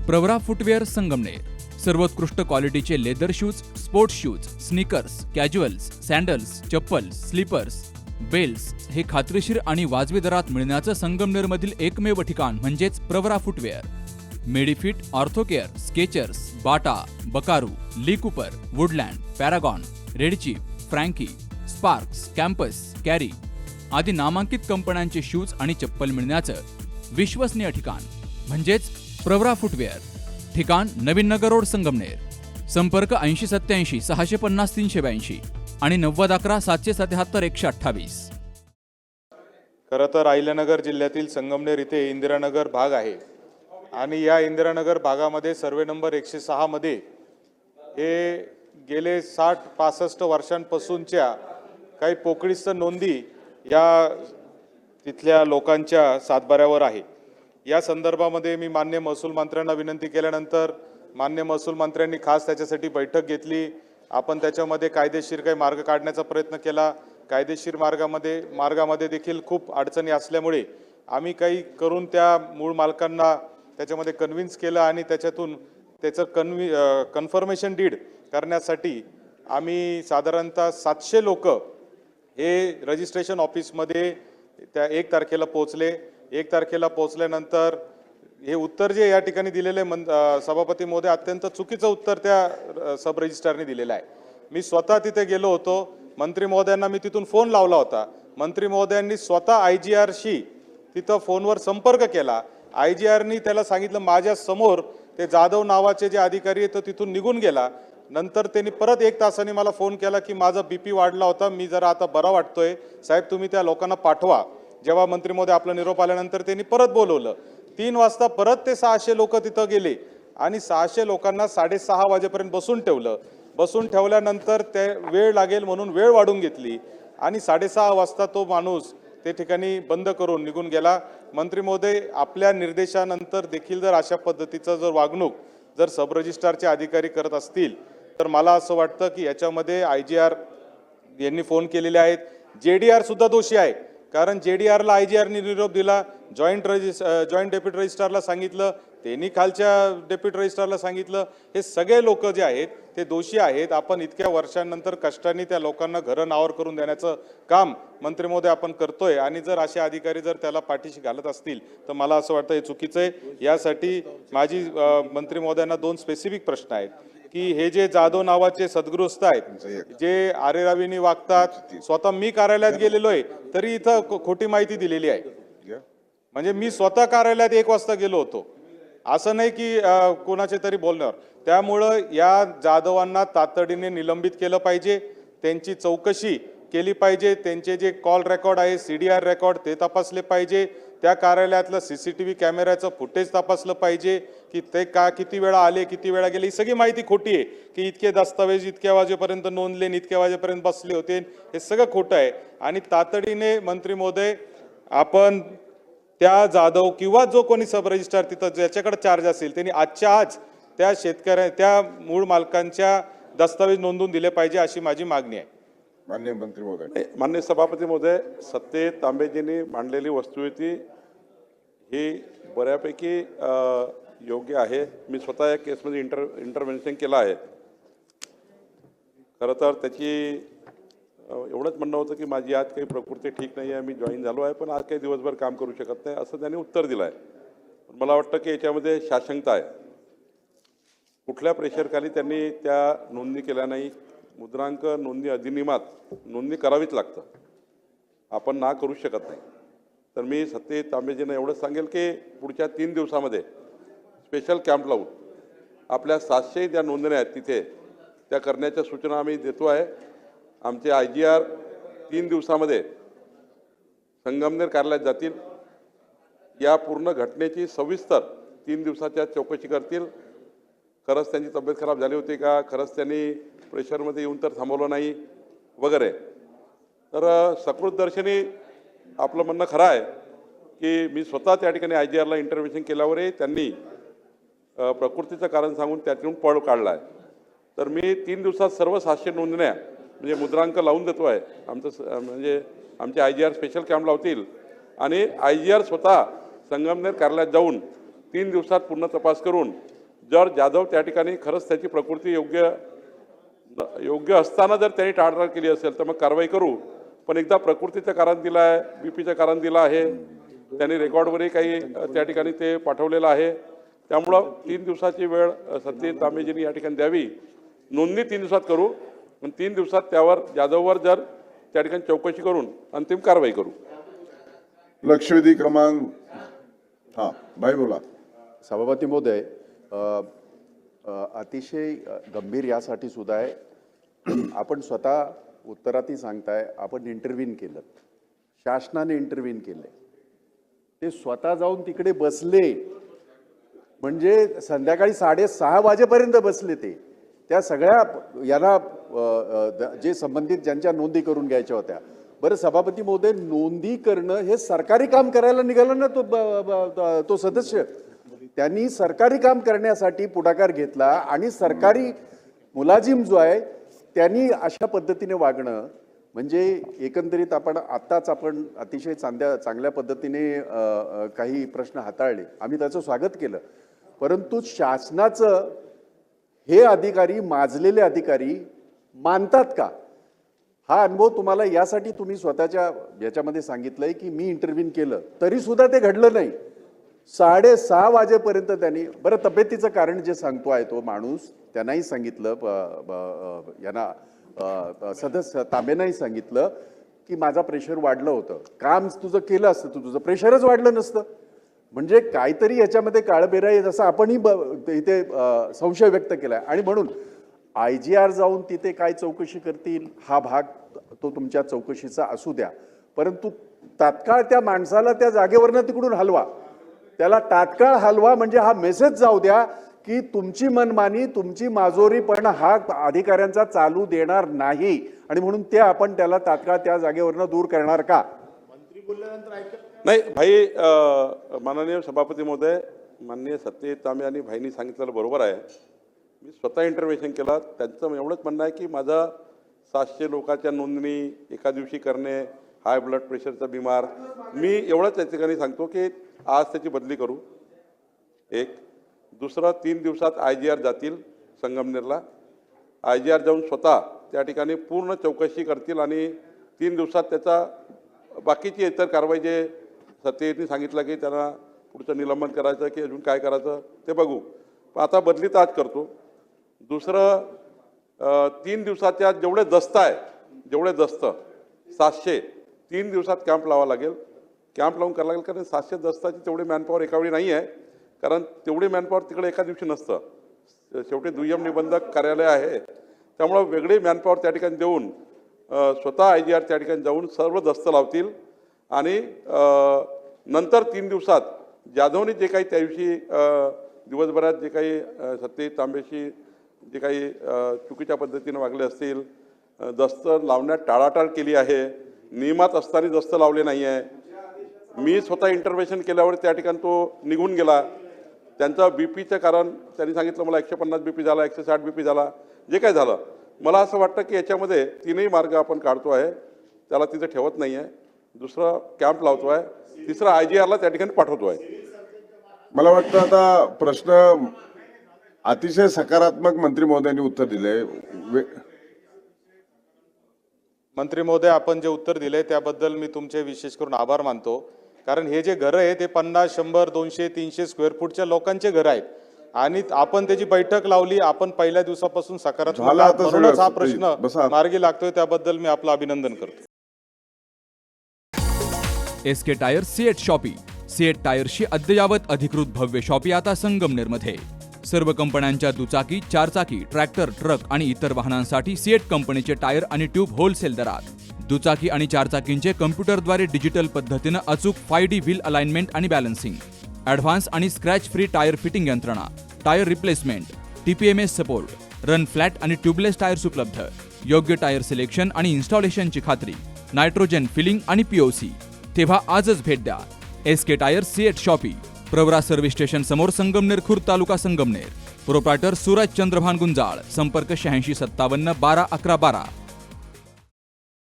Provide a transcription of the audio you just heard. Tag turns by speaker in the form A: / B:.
A: Pravara footwear Sangamner सर्वोत्कृष्ट क्वालिटीचे leather shoes, sports shoes, sneakers, casuals, sandals, चप्पल्स, स्लीपर्स, बेल्स हे खात्रीशीर आणि वाजवी दरात मिळण्याचं संगमनेरमधील एकमेव ठिकाण म्हणजेच Pravara footwear. Medifit, Orthocare, Skechers, Bata, Buckaroo, Lee Cooper, Woodland, Paragon, Red Chief, Frankie, Sparx, Campus, Carry आदी नामांकित कंपन्यांचे शूज आणि चप्पल मिळण्याचं विश्वसनीय ठिकाण म्हणजेच प्रवरा फुटवेअर. ठिकाण नवीन नगर रोड संगमनेर. संपर्क 8087 650 382 आणि 9011 777 128.
B: खरं तर अहिल्यानगर जिल्ह्यातील संगमनेर इथे इंदिरानगर भाग आहे आणि या इंदिरानगर भागामध्ये सर्वे नंबर 106 मध्ये हे गेले 60-65 वर्षांपासूनच्या काही पोकळीस्त नोंदी या तिथल्या लोकांच्या सातबाऱ्यावर आहे. या संदर्भामध्ये मी मान्य महसूल मंत्र्यांना विनंती केल्यानंतर मान्य महसूल मंत्र्यांनी खास त्याच्यासाठी बैठक घेतली. आपण त्याच्यामध्ये कायदेशीर काही मार्ग काढण्याचा प्रयत्न केला. कायदेशीर मार्गामध्ये देखील खूप अडचणी असल्यामुळे आम्ही काही करून त्या मूळ मालकांना त्याच्यामध्ये कन्व्हिन्स केलं आणि त्याच्यातून त्याचं कन्फर्मेशन डीड करण्यासाठी आम्ही साधारणतः 700 लोक हे रजिस्ट्रेशन ऑफिसमध्ये त्या 1 तारखेला पोहोचले. 1 तारखेला पोहोचल्यानंतर हे उत्तर जे या ठिकाणी दिलेले सभापती महोदय अत्यंत चुकीचं उत्तर त्या सब रजिस्ट्रारने दिलेलं आहे. मी स्वतः तिथे गेलो होतो. मंत्री महोदयांना मी तिथून फोन लावला होता. मंत्री महोदयांनी स्वतः IGRशी तिथं फोनवर संपर्क केला. IGRनी त्याला सांगितलं माझ्या समोर ते जाधव नावाचे जे अधिकारी आहेत तो तिथून निघून गेला. नंतर त्यांनी परत 1 तासाने मला फोन केला की माझा BP वाढला होता, मी जरा आता बरा वाटतोय, साहेब तुम्ही त्या लोकांना पाठवा. जेव्हा मंत्री महोदय आपला निरोप आल्यानंतर त्यांनी परत बोलवलं. 3 वाजता परत ते 600 लोक तिथं गेले आणि 600 लोकांना 6:30 वाजेपर्यंत बसून ठेवलं. बसून ठेवल्यानंतर ते वेळ लागेल म्हणून वेळ वाढून घेतली आणि 6:30 वाजता तो माणूस ते ठिकाणी बंद करून निघून गेला. मंत्री महोदय आपल्या निर्देशानंतर देखील जर अशा पद्धतीचं जर वागणूक जर सब रजिस्ट्रारचे अधिकारी करत असतील तर मला असं वाटतं की याच्यामध्ये IGR यांनी फोन केलेले आहेत. JDR सुद्धा दोषी आहे. कारण JDRला IGRनी निरोप दिला, जॉईंट डेप्युटी रजिस्ट्रारला सांगितलं, त्यांनी खालच्या डेप्युटी रजिस्ट्रारला सांगितलं. हे सगळे लोक जे आहेत ते दोषी आहेत. आपण इतक्या वर्षांनंतर कष्टाने त्या लोकांना घरं नावावर करून देण्याचं काम मंत्री महोदय आपण करतोय आणि जर असे अधिकारी जर त्याला पाठीशी घालत असतील तर मला असं वाटतं हे चुकीचं आहे. यासाठी माझी मंत्री महोदयांना 2 स्पेसिफिक प्रश्न आहेत की हे जे जाधव नावाचे सद्गृहस्थ आहेत जे आरेरावीने वागतात, स्वतः मी कार्यालयात गेलेलो आहे तरी इथं खोटी माहिती दिलेली आहे. म्हणजे मी स्वतः कार्यालयात 1 वाजता गेलो होतो, असं नाही की कोणाचे तरी बोलण्यावर. त्यामुळं या जाधवांना तातडीने निलंबित केलं पाहिजे, त्यांची चौकशी केली पाहिजे, त्यांचे जे कॉल रेकॉर्ड आहे CDR रेकॉर्ड ते तपासले पाहिजे, त्या कार्यालयातलं CCTV कॅमेऱ्याचं फुटेज तपासलं पाहिजे की ते किती वेळा आले किती वेळा गेले. ही सगळी माहिती खोटी आहे की इतके दस्तावेज इतक्या वाजेपर्यंत नोंदले इतक्या वाजेपर्यंत बसले होते, हे सगळं खोटं आहे. आणि तातडीने मंत्री महोदय आपण त्या जाधव किंवा जो कोणी सब रजिस्ट्रार तिथं ज्याच्याकडे चार्ज असेल त्यांनी आजच्या आज त्या त्या मूळ मालकांच्या दस्तावेज नोंदवून दिले पाहिजे अशी माझी मागणी आहे.
C: माननीय मंत्री महोदय.
D: माननीय सभापती महोदय, सत्ते तांबेजींनी मांडलेली वस्तुस्थिती ही बऱ्यापैकी योग्य आहे. मी स्वतः या केसमध्ये इंटरव्हेन्शन केलं आहे. खरं तर त्याची एवढंच म्हणणं होतं की माझी आज काही प्रकृती ठीक नाही आहे, मी जॉईन झालो आहे पण आज काही दिवसभर काम करू शकत नाही असं त्यांनी उत्तर दिलं आहे. मला वाटतं की याच्यामध्ये साशंकता आहे. कुठल्या प्रेशरखाली त्यांनी त्या नोंदणी केल्या नाही. मुद्रांक नोंदणी अधिनियमात नोंदणी करावीच लागतं, आपण ना करू शकत नाही. तर मी सत्ते तांबेजींना एवढंच सांगेल की पुढच्या 3 दिवसामध्ये स्पेशल कॅम्प लावून आपल्या 700 ज्या नोंदण्या आहेत तिथे त्या करण्याच्या सूचना आम्ही देतो आहे. आमचे IGR 3 दिवसामध्ये संगमनेर कार्यालयात जातील. या पूर्ण घटनेची सविस्तर 3 दिवसाच्या चौकशी करतील. खरंच त्यांची तब्येत खराब झाली होती का, खरंच त्यांनी प्रेशरमध्ये येऊन तर थांबवलं नाही वगैरे. तर सकृतदर्शनी आपलं म्हणणं खरं आहे की मी स्वतः त्या ठिकाणी IGRला इंटरव्हेन्शन केल्यावरही त्यांनी प्रकृतीचं कारण सांगून त्यातून पळ काढला आहे. तर मी 3 दिवसात सर्व 700 नोंदण्या म्हणजे मुद्रांक लावून देतो आहे. म्हणजे आमचे IGR स्पेशल कॅम्प लावतील आणि IGR स्वतः संगमनेर कार्यालयात जाऊन 3 दिवसात पूर्ण तपास करून जर जाधव त्या ठिकाणी खरंच त्याची प्रकृती योग्य असताना जर त्यांनी टाळाटाळ केली असेल तर मग कारवाई करू. पण एकदा प्रकृतीचं कारण दिलं आहे, बीपीचं कारण दिलं आहे, त्यांनी रेकॉर्डवरही काही त्या ठिकाणी ते पाठवलेलं आहे. त्यामुळं 3 दिवसाची वेळ सत्यजित तांबेजींनी या ठिकाणी द्यावी. नोंदणी 3 दिवसात करू आणि 3 दिवसात त्यावर जाधववर जर त्या ठिकाणी चौकशी करून अंतिम कारवाई करू.
C: लक्षवेधी क्रमांक हा भाई बोला.
E: सभापती महोदय, अतिशय गंभीर यासाठी सुद्धा आहे. आपण स्वतः उत्तरातही सांगताय आपण इंटरव्हीन केलं, शासनाने इंटरव्हीन केले, ते स्वतः जाऊन तिकडे बसले, म्हणजे संध्याकाळी 6:30 वाजेपर्यंत बसले. ते त्या सगळ्या यांना जे संबंधित ज्यांच्या नोंदी करून घ्यायच्या होत्या. बरं सभापती महोदय, नोंदी करणं हे सरकारी काम करायला निघाला ना तो सदस्य. त्यांनी सरकारी काम करण्यासाठी पुढाकार घेतला आणि सरकारी मुलाजिम जो आहे त्यांनी अशा पद्धतीने वागणं म्हणजे एकंदरीत आपण अतिशय चांगल्या पद्धतीने काही प्रश्न हाताळले, आम्ही त्याचं स्वागत केलं. परंतु शासनाचं हे अधिकारी, माजलेले अधिकारी मानतात का? हा अनुभव तुम्हाला यासाठी तुम्ही स्वतःच्या याच्यामध्ये सांगितलंय की मी इंटरव्हीन केलं तरी सुद्धा ते घडलं नाही. 6:30 वाजेपर्यंत त्यांनी, बरं तब्येतीचं कारण जे सांगतो आहे तो माणूस, त्यांनाही सांगितलं, यांना सदस्य तांबेंनाही सांगितलं की माझा प्रेशर वाढलं होतं. काम तुझं केलं असतं तर तुझं प्रेशरच वाढलं नसतं. म्हणजे काहीतरी याच्यामध्ये काळबेरा आहे, जसं आपणही इथे संशय व्यक्त केलाय. आणि म्हणून IGR जाऊन तिथे काय चौकशी करतील हा भाग तो तुमच्या चौकशीचा असू द्या, परंतु तात्काळ त्या माणसाला त्या जागेवरनं तिकडून हलवा, त्याला तात्काळ हलवा. म्हणजे हा मेसेज जाऊ द्या की तुमची मनमानी, तुमची माजोरी पण हा अधिकाऱ्यांचा चालू देणार नाही आणि म्हणून ते आपण त्याला तात्काळ त्या जागेवरनं दूर करणार का?
D: नाही भाई, माननीय सभापती महोदय, माननीय सत्यजित तांबे आणि भाईंनी सांगितलेलं बरोबर आहे. मी स्वतः इंटरव्हेन्शन केला. त्यांचं एवढंच म्हणणं आहे की माझा 700 लोकांच्या नोंदणी एका दिवशी करणे, हाय ब्लड प्रेशरचा बिमार, मी एवढंच त्या ठिकाणी सांगतो की आज त्याची बदली करू. एक दुसरं, 3 दिवसात IGR जातील संगमनेरला. IGR जाऊन स्वतः त्या ठिकाणी पूर्ण चौकशी करतील आणि 3 दिवसात त्याचा बाकीची इतर कारवाई जे सत्यजितनी सांगितलं की त्यांना पुढचं निलंबन करायचं की अजून काय करायचं ते बघू. पण आता बदली तर आज करतो. दुसरं, 3 दिवसाच्या जेवढे दस्त 700 3 दिवसात कॅम्प लावावा लागेल. कॅम्प लावून करावं लागेल, कारण 700 दस्ताची तेवढी मॅनपॉवर एकावेळी नाही आहे, कारण तेवढी मॅनपॉवर तिकडे एका दिवशी नसतं. शेवटी दुय्यम निबंधक कार्यालय आहे, त्यामुळं वेगळी मॅनपॉवर त्या ठिकाणी देऊन स्वतः IGR त्या ठिकाणी जाऊन सर्व दस्त लावतील आणि नंतर 3 दिवसात जाधवनी जे काही त्या दिवशी दिवसभरात जे काही सत्यजित तांबेशी जे काही चुकीच्या पद्धतीने वागले असतील, दस्त लावण्यात टाळाटाळ केली आहे, नियमात असताना दस्त लावले नाही आहे. मी स्वतः इंटरव्हेन्शन केल्यावर त्या ठिकाणी तो निघून गेला. त्यांचा बीपीचं कारण त्यांनी सांगितलं मला 150 BP झाला, 160 BP झाला, जे काय झालं. मला असं वाटतं की याच्यामध्ये 3ही मार्ग आपण काढतो आहे, त्याला तिथे ठेवत नाही आहे. दुसरं कॅम्प लावतो आहे, तिसरं IGRला त्या ठिकाणी पाठवतो आहे.
C: मला वाटतं आता प्रश्न अतिशय सकारात्मक मंत्री महोदयांनी उत्तर दिले.
B: मंत्री महोदय, आपण जे उत्तर दिले त्याबद्दल मी तुमचे विशेष करून आभार मानतो. कारण हे जे घरं आहे ते 50, 100, 200, 300 स्क्वेअर फूटच्या लोकांचे घरं आहेत आणि आपण त्याची बैठक लावली. आपण पहिल्या दिवसापासून सकारात्मक
C: झालं आता
B: म्हणूनच हा
C: सगळं.
B: प्रश्न
C: बसा.
B: मार्गी लागतोय, त्याबद्दल मी आपलं अभिनंदन करतो.
A: SK tyre CEAT shoppe. CEAT टायर्सची अद्ययावत अधिकृत भव्य शॉपी आता संगमनेरमध्ये. सर्व कंपन्यांच्या दुचाकी, 4चाकी, ट्रॅक्टर, ट्रक आणि इतर वाहनांसाठी सिएट कंपनीचे टायर आणि ट्यूब होलसेल दरात. दुचाकी आणि 4चाकींचे कम्प्युटरद्वारे डिजिटल पद्धतीनं अचूक 5D व्हील अलाइनमेंट आणि बॅलन्सिंग, ॲडव्हान्स आणि स्क्रॅच फ्री टायर फिटिंग यंत्रणा, tyre replacement, TPMS support, run flat आणि ट्यूबलेस टायर्स उपलब्ध. योग्य टायर सिलेक्शन आणि इन्स्टॉलेशनची खात्री, नायट्रोजन फिलिंग आणि POC. तेव्हा आजच भेट द्या SK tyre CEAT shoppe, Pravara service station समोर, संगमनेर खुर्द, तालुका संगमनेर. प्रोप्रायटर सूरज चंद्रभान गुंजाळ. संपर्क 8657 12 11 12.